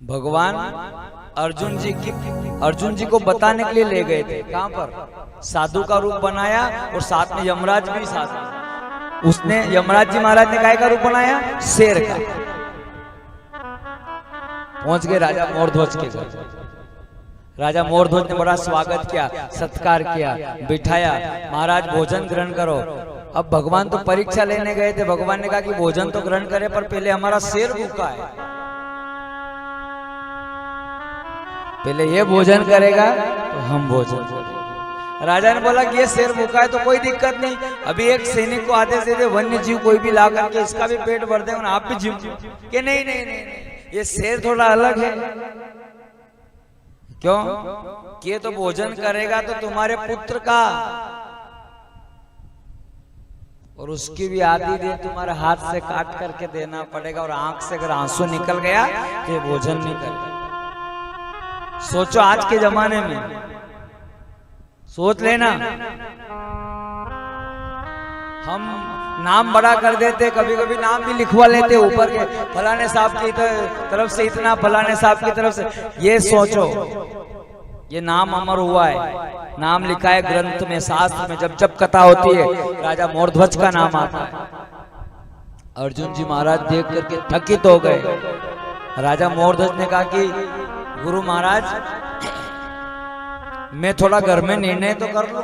भगवान अर्जुन जी को बताने के लिए ले गए थे। कहां पर? साधु का रूप बनाया और साथ में यमराज भी साथ। उसने यमराज जी महाराज ने काय का रूप बनाया? शेर का। पहुंच गए राजा मोरध्वज के घर। राजा मोरध्वज ने बड़ा स्वागत किया, सत्कार किया, बिठाया। महाराज भोजन ग्रहण करो। अब भगवान तो परीक्षा लेने गए थे। भगवान ने कहा कि भोजन तो ग्रहण करे, पर पहले हमारा शेर भूखा है, पहले ये भोजन करेगा तो हम भोजन करेंगे। राजा ने बोला कि ये शेर भूखा है तो कोई दिक्कत नहीं, अभी एक सैनिक को आदेश दे दे, वन्य जीव कोई भी ला करके इसका भी पेट भर दे और आप भी जीव के नहीं नहीं नहीं, नहीं। ये शेर थोड़ा अलग है। क्यों? कि ये तो भोजन करेगा तो तुम्हारे पुत्र का और उसकी भी आधी दे तुम्हारे हाथ से काट करके देना पड़ेगा, और आंख से अगर आंसू निकल गया तो ये भोजन नहीं करेगा। सोचो आज के जमाने में, सोच लेना, हम नाम बड़ा कर देते, कभी कभी नाम भी लिखवा लेते ऊपर के, फलाने साहब की तरफ से इतना, फलाने साहब की तरफ से। ये सोचो, ये नाम अमर हुआ है, नाम लिखा है ग्रंथ में, शास्त्र में। जब जब कथा होती है राजा मोरध्वज का नाम आता है। अर्जुन जी महाराज देख करके थकित हो गए। राजा मोरध्वज ने कहा कि गुरु महाराज, मैं थोड़ा घर में निर्णय तो कर लूं।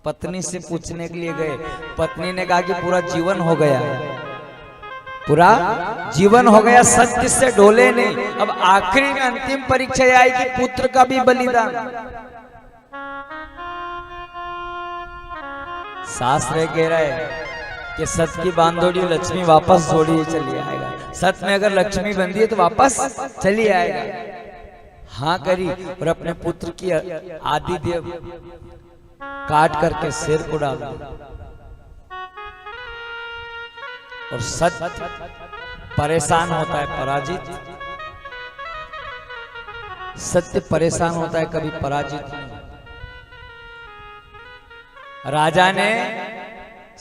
पत्नी से पूछने के लिए गए। पत्नी ने कहा कि पूरा जीवन हो गया, पूरा जीवन हो गया, सत्य से डोले नहीं। अब आखिरी में अंतिम परीक्षा आई कि पुत्र का भी बलिदान। शास्त्र कह रहा है कि सत्य की बांधोड़ी लक्ष्मी वापस जोड़ी चली आएगा। सत्य में अगर लक्ष्मी बंधी है तो वापस चली आएगा। हाँ करी और अपने पुत्र की आदि देव काट करके सिर को डाल दिया। और सत्य परेशान होता है पराजित, सत्य परेशान होता है कभी पराजित नहीं। राजा ने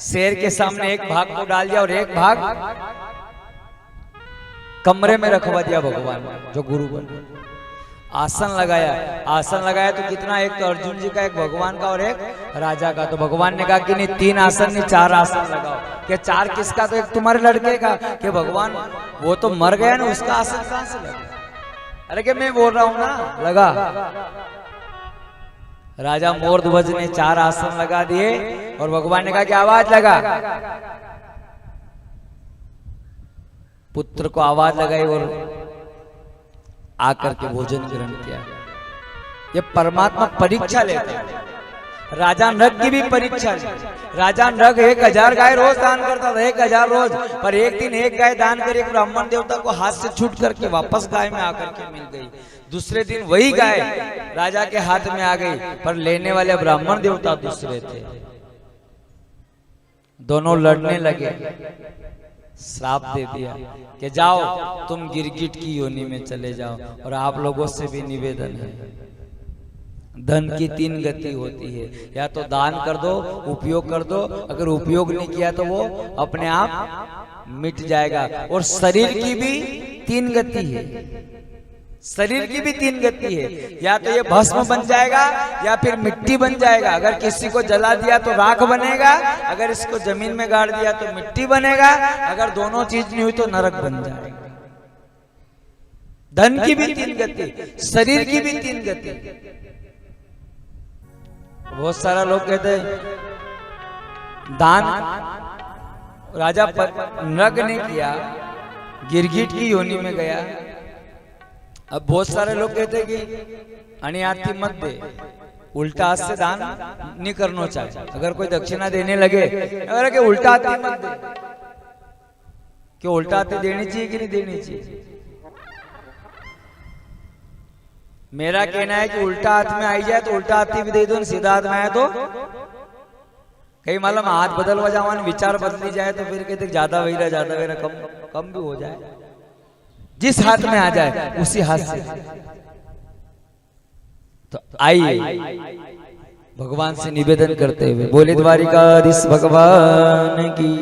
शेर के सामने एक भाग को डाल दिया और एक भाग कमरे में रखवा दिया। भगवान जो गुरु बने, आसन लगाया। आसन लगाया तो कितना? एक तो अर्जुन जी का, एक भगवान का और एक राजा का। तो भगवान ने कहा कि नहीं, 3 आसन नहीं 4 आसन लगाओ। क्या 4 किसका? तो एक तुम्हारे लड़के का। कि भगवान वो तो मर गया ना, उसका आसन कहां से लगा? अरे कि मैं बोल रहा हूं ना, लगा। राजा मोरध्वज ने 4 आसन लगा दिए और भगवान ने कहा कि आवाज लगा। पुत्र को आवाज लगाई और आकर के भोजन ग्रहण किया। ये परमात्मा परीक्षा लेता है। राजा नृग की भी परीक्षा ली। राजा नृग 1000 गाय रोज दान करता था, 1000 रोज। पर एक दिन एक गाय दान करी, ब्राह्मण देवता को हाथ से छूट करके वापस गाय में आकर के मिल गई। दूसरे दिन वही गाय राजा के हाथ में आ गई, पर लेने वाले ब्राह्मण देवता दूसरे थे। दोनों लड़ने लगे। श्राप दे दिया कि जाओ तुम गिरगिट की योनि में चले जाओ। और आप लोगों से भी निवेदन है, धन की 3 गति होती है, या तो दान कर दो, उपयोग कर दो। अगर उपयोग नहीं किया तो वो अपने आप मिट जाएगा। और शरीर की भी 3 गति है, शरीर की भी 3 गति है। या तो ये भस्म बन जाएगा या फिर मिट्टी बन जाएगा। अगर किसी को जला दिया तो राख बनेगा, अगर इसको जमीन में गाड़ दिया तो मिट्टी बनेगा, अगर दोनों चीज नहीं हुई तो नरक बन जाएगा। धन की भी 3 गति, शरीर की भी 3 गति। बहुत सारा लोग कहते हैं दान राजा नृग ने किया, गिरगिट की योनि में गया। अब बहुत सारे लोग कहते हैं कि अनियाती मत दे, उल्टा हाथ से दान नहीं करना चाहिए। अगर कोई दक्षिणा देने लगे, अगर कि उल्टा हाथी मत दे, कि उल्टा हाथी देनी चाहिए कि नहीं देनी चाहिए? मेरा कहना है कि उल्टा हाथ में आई जाए तो उल्टा हाथी भी दे दो, सीधा हाथ में आए तो कहीं मालूम हाथ बदलवा जाओ, विचार बदली जाए तो फिर कहते ज्यादा वहीरा ज्यादा वहीरा कम भी हो जाए। जिस हाथ में आ जाए उसी हाथ से। तो आइए भगवान से निवेदन करते हुए बोले द्वारिकाधीश भगवान की।